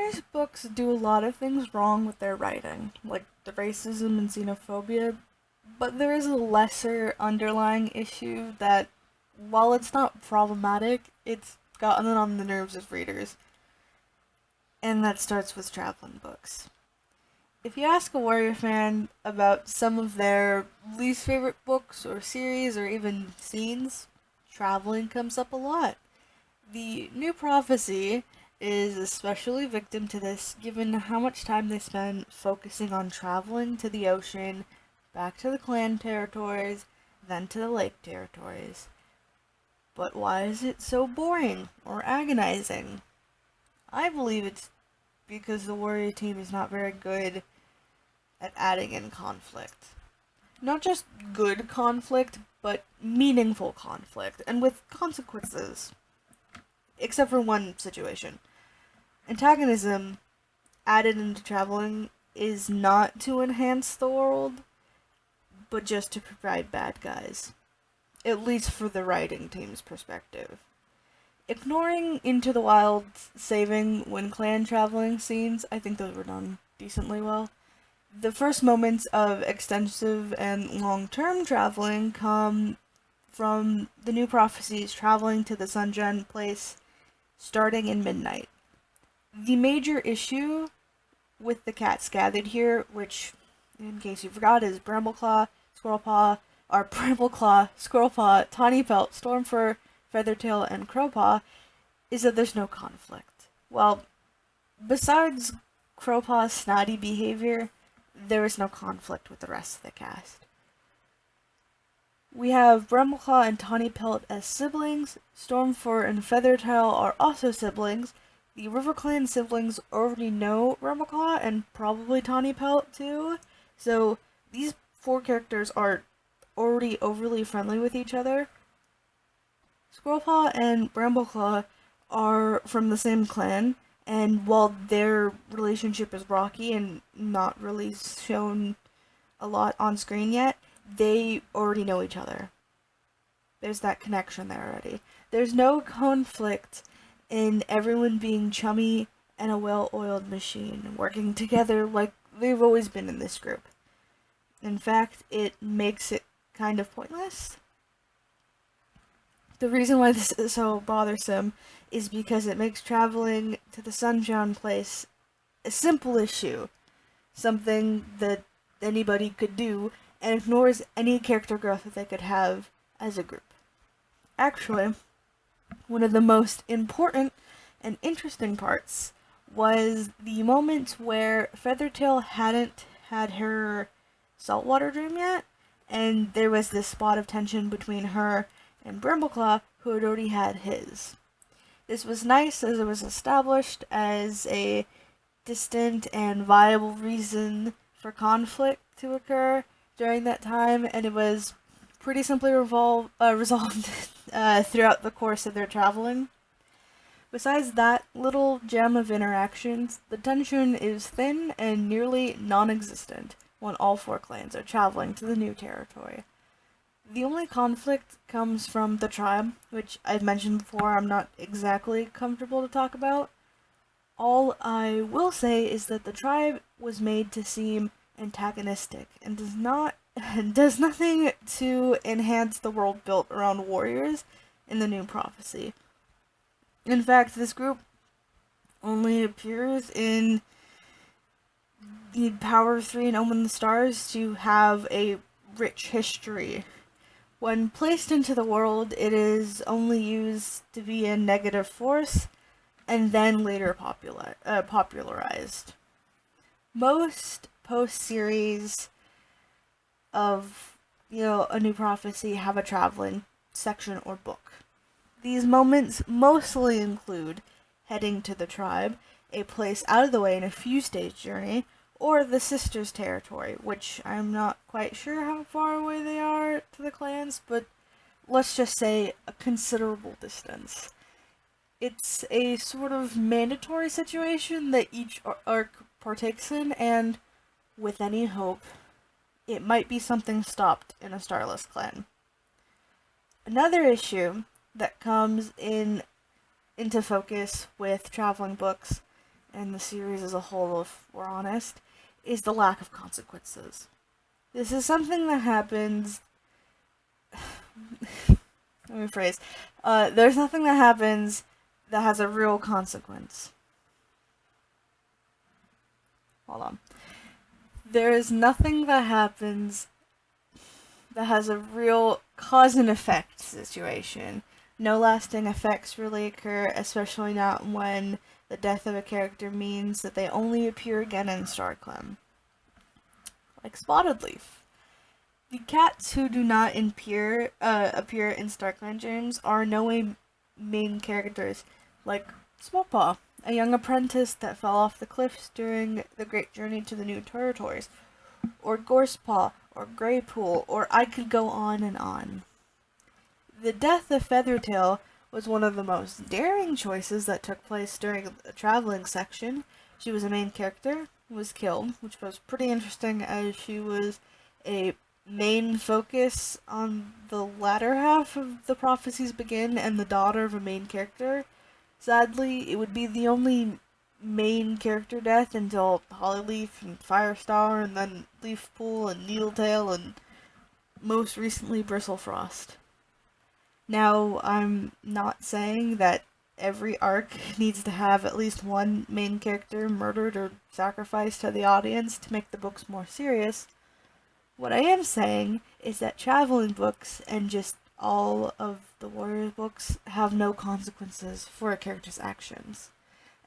Warriors books do a lot of things wrong with their writing, like the racism and xenophobia, but there is a lesser underlying issue that, while it's not problematic, it's gotten on the nerves of readers, and that starts with traveling books. If you ask a Warrior fan about some of their least favorite books or series or even scenes, traveling comes up a lot. The New Prophecy is especially victim to this given how much time they spend focusing on traveling to the ocean, back to the clan territories, then to the lake territories. But why is it so boring or agonizing? I believe it's because the Warrior team is not very good at adding in conflict. Not just good conflict, but meaningful conflict, and with consequences. Except for one situation. Antagonism added into traveling is not to enhance the world, but just to provide bad guys. At least for the writing team's perspective. Ignoring Into the Wild saving when clan traveling scenes, I think those were done decently well. The first moments of extensive and long-term traveling come from the New Prophecies traveling to the Sunshine Place starting in midnight. The major issue with the cats gathered here, which, in case you forgot, is Brambleclaw, Squirrelpaw, Squirrelpaw, Tawny Pelt, Stormfur, Feathertail, and Crowpaw, is that there's no conflict. Well, besides Crowpaw's snotty behavior, there is no conflict with the rest of the cast. We have Brambleclaw and Tawny Pelt as siblings, Stormfur and Feathertail are also siblings. The RiverClan siblings already know Brambleclaw and probably Tawny Pelt too, so these four characters are already overly friendly with each other. Squirrelpaw and Brambleclaw are from the same clan, and while their relationship is rocky and not really shown a lot on screen yet, they already know each other. There's that connection there already. There's no conflict in everyone being chummy and a well-oiled machine, working together like they've always been in this group. In fact, it makes it kind of pointless. The reason why this is so bothersome is because it makes traveling to the Sunshine Place a simple issue, something that anybody could do, and ignores any character growth that they could have as a group. Actually, one of the most important and interesting parts was the moment where Feathertail hadn't had her saltwater dream yet, and there was this spot of tension between her and Brambleclaw, who had already had his. This was nice as it was established as a distant and viable reason for conflict to occur during that time, and it was pretty simply resolved throughout the course of their traveling. Besides that little gem of interactions, the tension is thin and nearly non-existent when all four clans are traveling to the new territory. The only conflict comes from the tribe, which I've mentioned before I'm not exactly comfortable to talk about. All I will say is that the tribe was made to seem antagonistic and does nothing to enhance the world built around warriors in the New Prophecy. In fact, this group only appears in the Power of Three and Omen the Stars to have a rich history. When placed into the world, it is only used to be a negative force, and then later popularized. Most post-series of, A New Prophecy have a traveling section or book. These moments mostly include heading to the tribe, a place out of the way in a few stage journey, or the sisters' territory, which I'm not quite sure how far away they are to the clans, but let's just say a considerable distance. It's a sort of mandatory situation that each arc partakes in, and with any hope, it might be something stopped in a Starless clan. Another issue that comes into focus with traveling books and the series as a whole, if we're honest, is the lack of consequences. This is something that happens. Let me rephrase. There's nothing that happens that has a real consequence. Hold on. There is nothing that happens that has a real cause and effect situation. No lasting effects really occur, especially not when the death of a character means that they only appear again in StarClan. Like Spotted Leaf. The cats who do not appear in StarClan Dreams are no way main characters, like Smallpaw, a young apprentice that fell off the cliffs during the Great Journey to the New Territories, or Gorsepaw, or Greypool, or I could go on and on. The death of Feathertail was one of the most daring choices that took place during the traveling section. She was a main character, was killed, which was pretty interesting as she was a main focus on the latter half of The Prophecies Begin and the daughter of a main character. Sadly, it would be the only main character death until Hollyleaf and Firestar, and then Leafpool and Needletail, and most recently Bristlefrost. Now, I'm not saying that every arc needs to have at least one main character murdered or sacrificed to the audience to make the books more serious. What I am saying is that traveling books and just all of the Warriors books have no consequences for a character's actions.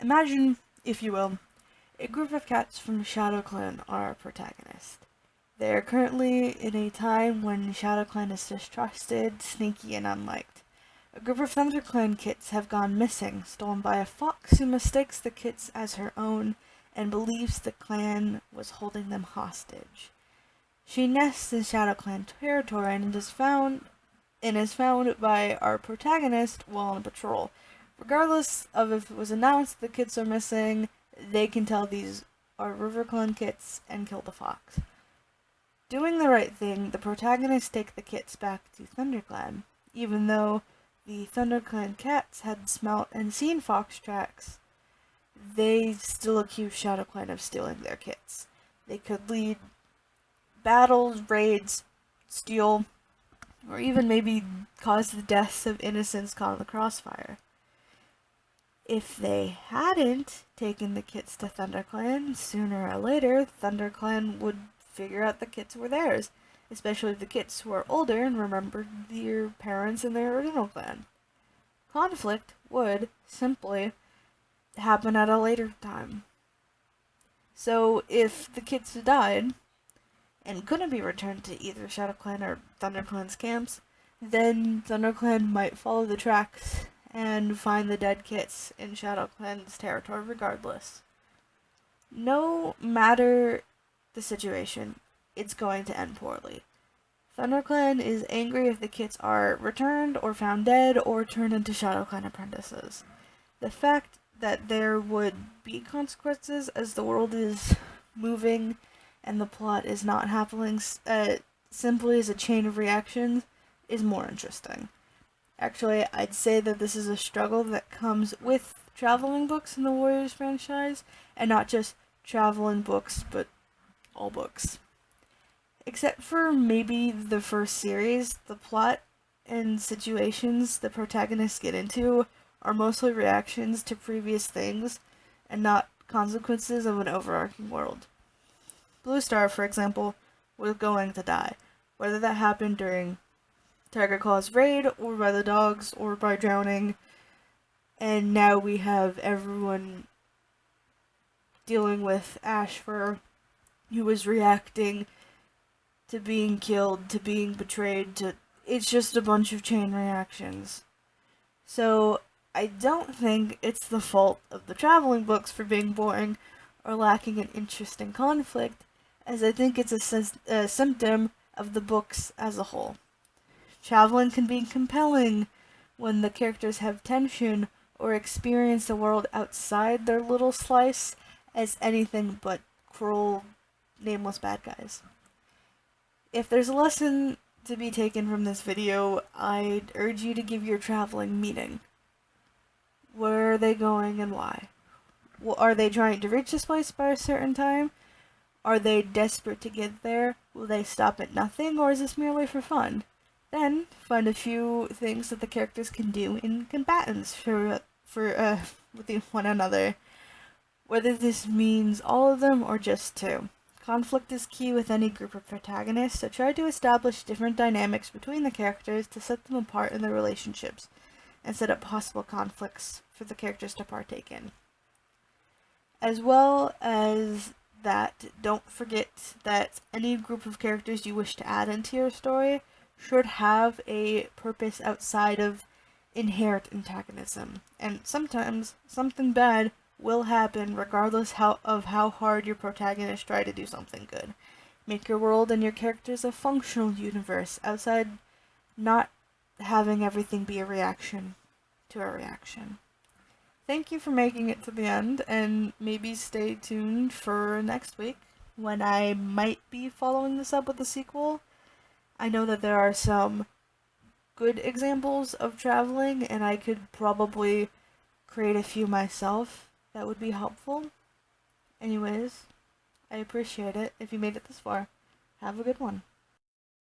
Imagine, if you will, a group of cats from ShadowClan are our protagonist. They are currently in a time when ShadowClan is distrusted, sneaky, and unliked. A group of ThunderClan kits have gone missing, stolen by a fox who mistakes the kits as her own and believes the clan was holding them hostage. She nests in ShadowClan territory and is found by our protagonist while on patrol. Regardless of if it was announced the kits are missing, they can tell these are RiverClan kits and kill the fox. Doing the right thing, the protagonists take the kits back to ThunderClan, even though the ThunderClan cats had smelt and seen fox tracks. They still accuse ShadowClan of stealing their kits. They could lead battles, raids, steal, or even maybe cause the deaths of innocents caught in the crossfire. If they hadn't taken the kits to ThunderClan, sooner or later, ThunderClan would figure out the kits were theirs, especially the kits who are older and remembered their parents and their original clan. Conflict would simply happen at a later time. So if the kits died, and couldn't be returned to either ShadowClan or ThunderClan's camps, then ThunderClan might follow the tracks and find the dead kits in ShadowClan's territory regardless. No matter the situation, it's going to end poorly. ThunderClan is angry if the kits are returned or found dead or turned into ShadowClan apprentices. The fact that there would be consequences as the world is moving and the plot is not happening simply as a chain of reactions is more interesting. Actually, I'd say that this is a struggle that comes with traveling books in the Warriors franchise, and not just traveling books, but all books. Except for maybe the first series, the plot and situations the protagonists get into are mostly reactions to previous things, and not consequences of an overarching world. Blue Star, for example, was going to die, whether that happened during Tiger Claw's raid, or by the dogs, or by drowning, and now we have everyone dealing with Ashfur, who is reacting to being killed, to being betrayed, to... It's just a bunch of chain reactions. So, I don't think it's the fault of the traveling books for being boring, or lacking an interesting conflict, as I think it's a symptom of the books as a whole. Traveling can be compelling when the characters have tension or experience the world outside their little slice as anything but cruel, nameless bad guys. If there's a lesson to be taken from this video, I'd urge you to give your traveling meaning. Where are they going and why? Are they trying to reach this place by a certain time? Are they desperate to get there? Will they stop at nothing, or is this merely for fun? Then find a few things that the characters can do in combatants with one another, whether this means all of them or just two. Conflict is key with any group of protagonists, so try to establish different dynamics between the characters to set them apart in their relationships, and set up possible conflicts for the characters to partake in. As well as that, don't forget that any group of characters you wish to add into your story should have a purpose outside of inherent antagonism. And sometimes something bad will happen regardless of how hard your protagonists try to do something good. Make your world and your characters a functional universe outside not having everything be a reaction to a reaction. Thank you for making it to the end, and maybe stay tuned for next week when I might be following this up with a sequel. I know that there are some good examples of traveling, and I could probably create a few myself that would be helpful. Anyways, I appreciate it if you made it this far. Have a good one.